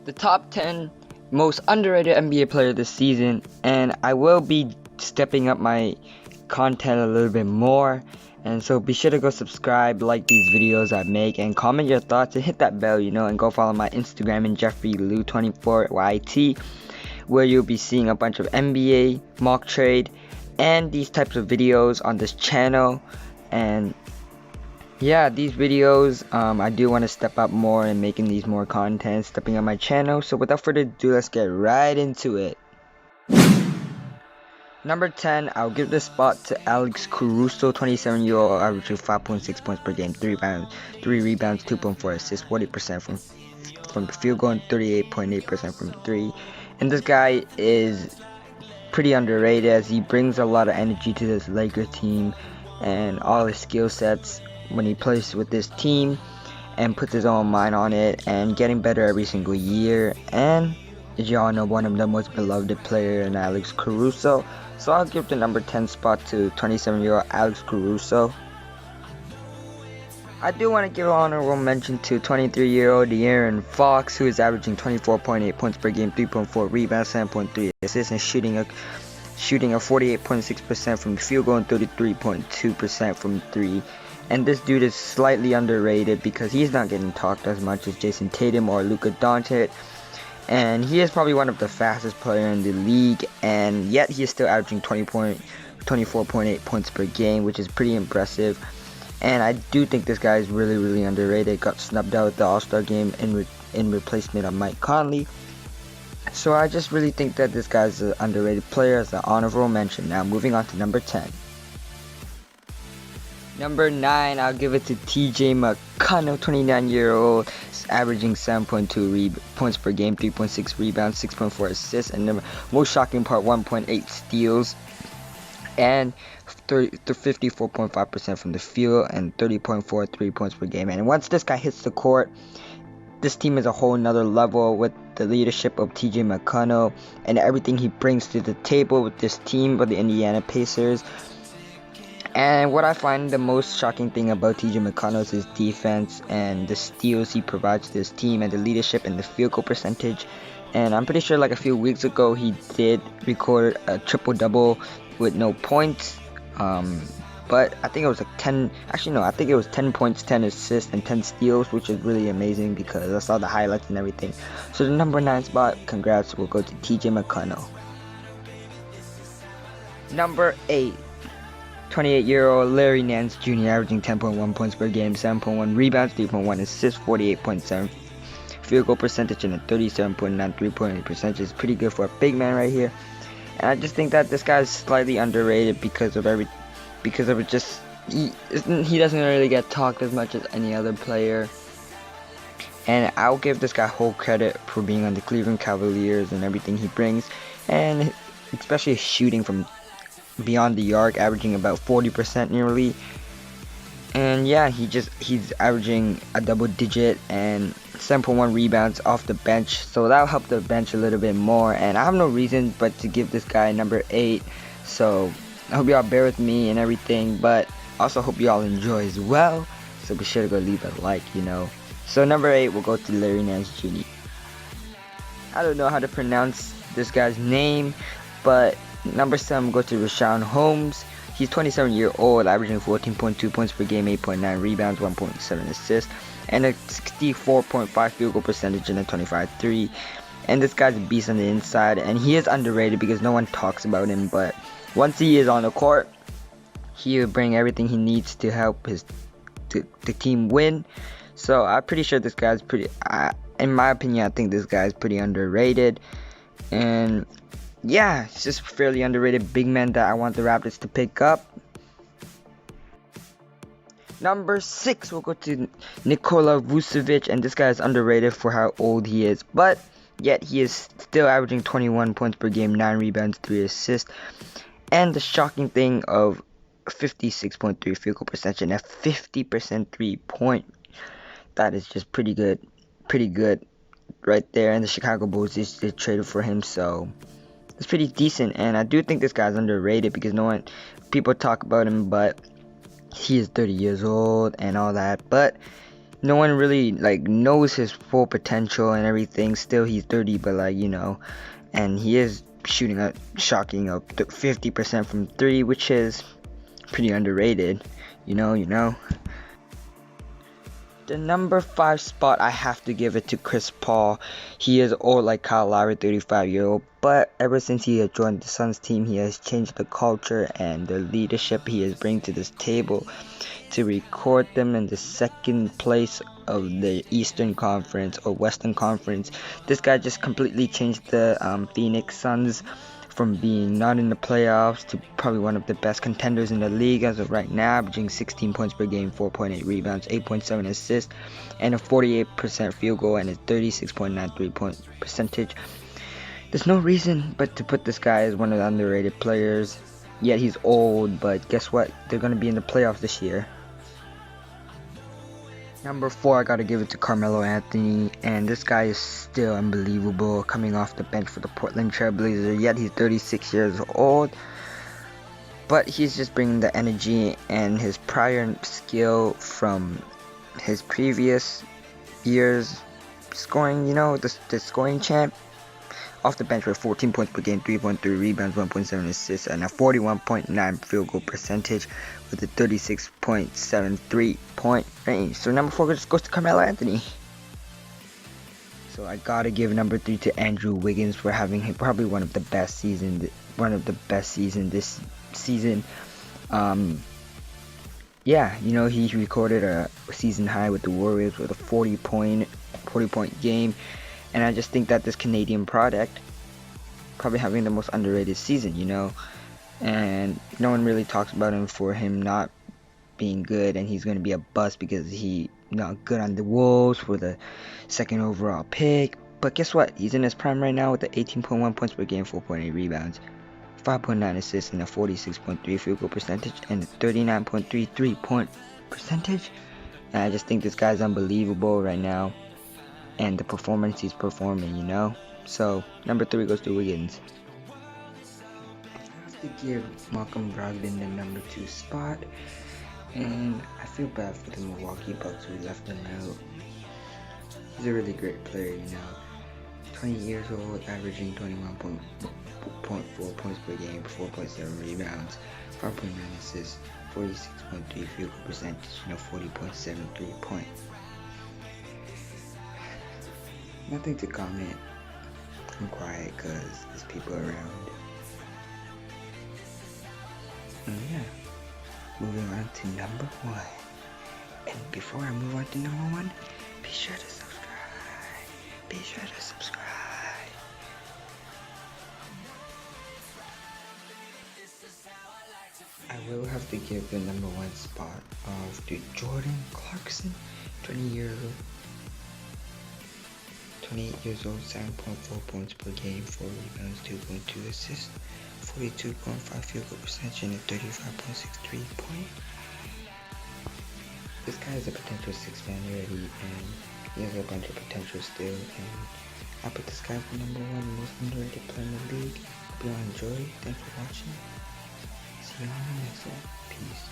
the top 10 most underrated NBA player this season, and I will be stepping up my content a little bit more. And so be sure to go subscribe, like these videos I make, and comment your thoughts and hit that bell, and go follow my Instagram and JeffreyLou24YT, where you'll be seeing a bunch of NBA, mock trade, and these types of videos on this channel. And yeah, these videos, I do want to step up more and making these more content, stepping up my channel. So without further ado, let's get right into it. Number 10, I'll give the spot to Alex Caruso, 27-year-old, averaging 5.6 points per game, 3 rebounds, 2.4 assists, 40% from the field goal, and 38.8% from 3. And this guy is pretty underrated as he brings a lot of energy to this Lakers team and all his skill sets when he plays with this team and puts his own mind on it and getting better every single year. And as you all know, one of the most beloved player in Alex Caruso. So I'll give the number 10 spot to 27-year-old Alex Caruso. I do want to give an honorable mention to 23-year-old De'Aaron Fox, who is averaging 24.8 points per game, 3.4 rebounds, 7.3 assists, and shooting a 48.6% from the field goal and 33.2% from 3. And this dude is slightly underrated because he's not getting talked as much as Jason Tatum or Luka Doncic. And he is probably one of the fastest players in the league, and yet he is still averaging 24.8 points per game, which is pretty impressive. And I do think this guy is really underrated. Got snubbed out at the All-Star game in replacement of Mike Conley. So I just really think that this guy's an underrated player as an honorable mention. Now moving on to number 10. Number 9, I'll give it to TJ McConnell, 29-year-old, averaging 7.2 points per game, 3.6 rebounds, 6.4 assists, and the most shocking part, 1.8 steals, and 54.5% from the field, and 30.4 3 points per game. And once this guy hits the court, this team is a whole nother level with the leadership of TJ McConnell and everything he brings to the table with this team of the Indiana Pacers. And what I find the most shocking thing about TJ McConnell is his defense and the steals he provides to his team and the leadership and the field goal percentage. And I'm pretty sure like a few weeks ago he did record a triple-double with no points. But I think it was like 10, actually no, I think it was 10 points, 10 assists, and 10 steals, which is really amazing because I saw the highlights and everything. So the number 9 spot, congrats, will go to TJ McConnell. Number 8. 28-year-old Larry Nance Jr. averaging 10.1 points per game, 7.1 rebounds, 3.1 assists, 48.7 field goal percentage, and a 37.9 3-point percentage is pretty good for a big man right here. And I just think that this guy is slightly underrated because of he doesn't really get talked as much as any other player. And I'll give this guy whole credit for being on the Cleveland Cavaliers and everything he brings, and especially shooting from beyond the arc, averaging about 40% nearly. And yeah, he's averaging a double digit and 7.1 rebounds off the bench, so that'll help the bench a little bit more. And I have no reason but to give this guy number 8, so I hope y'all bear with me and everything, but also hope y'all enjoy as well, so be sure to go leave a like. So number 8 will go to Larry Nance Jr. I don't know how to pronounce this guy's name, but number 7 will go to Richaun Holmes. He's 27-year-old, averaging 14.2 points per game, 8.9 rebounds, 1.7 assists, and a 64.5 field goal percentage and a 25-3. And this guy's a beast on the inside, and he is underrated because no one talks about him. But once he is on the court, he will bring everything he needs to help the team win. So I'm pretty sure this guy's in my opinion, I think this guy's pretty underrated. And yeah, it's just fairly underrated big man that I want the Raptors to pick up. Number 6 will go to Nikola Vucevic, and this guy is underrated for how old he is, but yet he is still averaging 21 points per game, 9 rebounds, 3 assists, and the shocking thing of 56.3 field goal percentage and a 50% 3-point. That is just pretty good right there. And the Chicago Bulls just traded for him, so it's pretty decent. And I do think this guy's underrated because people talk about him, but he is 30 years old and all that. But no one really like knows his full potential and everything. Still, he's 30, but like, you know, and he is shooting a shocking up 50% from three, which is pretty underrated. You know. The number 5 spot, I have to give it to Chris Paul. He is old like Kyle Lowry, 35-year-old, but ever since he has joined the Suns team, he has changed the culture and the leadership he is bringing to this table to record them in the second place of the Eastern Conference or Western Conference. This guy just completely changed the Phoenix Suns from being not in the playoffs to probably one of the best contenders in the league as of right now, averaging 16 points per game, 4.8 rebounds, 8.7 assists, and a 48% field goal and a 36.9 3-point percentage. There's no reason but to put this guy as one of the underrated players. Yet he's old, but guess what? They're going to be in the playoffs this year. Number 4, I gotta give it to Carmelo Anthony, and this guy is still unbelievable coming off the bench for the Portland Trail Blazers. Yet he's 36 years old, but he's just bringing the energy and his prior skill from his previous years scoring, you know, the scoring champ. Off the bench with 14 points per game, 3.3 rebounds, 1.7 assists, and a 41.9 field goal percentage with a 36.73 point range. So number 4 just goes to Carmelo Anthony. So I gotta give number 3 to Andrew Wiggins for having probably one of the best season this season. Yeah, you know, he recorded a season high with the Warriors with a 40 point game. And I just think that this Canadian product probably having the most underrated season, you know. And no one really talks about him for him not being good, and he's going to be a bust because he not good on the Wolves for the 2nd overall pick. But guess what? He's in his prime right now with the 18.1 points per game, 4.8 rebounds, 5.9 assists, and a 46.3 field goal percentage, and a 39.3 3-point percentage. And I just think this guy's unbelievable right now. And the performance he's performing, you know. So number 3 goes to Wiggins. I have to give Malcolm Brogdon the number 2 spot, and I feel bad for the Milwaukee Bucks who left him out. He's a really great player, you know. 20 years old, averaging 21.4 points per game, 4.7 rebounds, 5.9 assists, 46.3 field goal percentage, and a 40.73 point. Nothing to comment. I'm quiet because there's people around. And yeah, moving on to number 1. And before I move on to number 1, be sure to subscribe. I will have to give the number 1 spot off to Jordan Clarkson, 28 years old, 7.4 points per game, 4 rebounds, 2.2 assists, 42.5 field goal percentage, and a 35.63 point. This guy is a potential 6-man already, and he has a bunch of potential still, and I put this guy for number 1 most underrated player in the league. Hope you all enjoy. Thanks for watching. See you on the next one. Peace.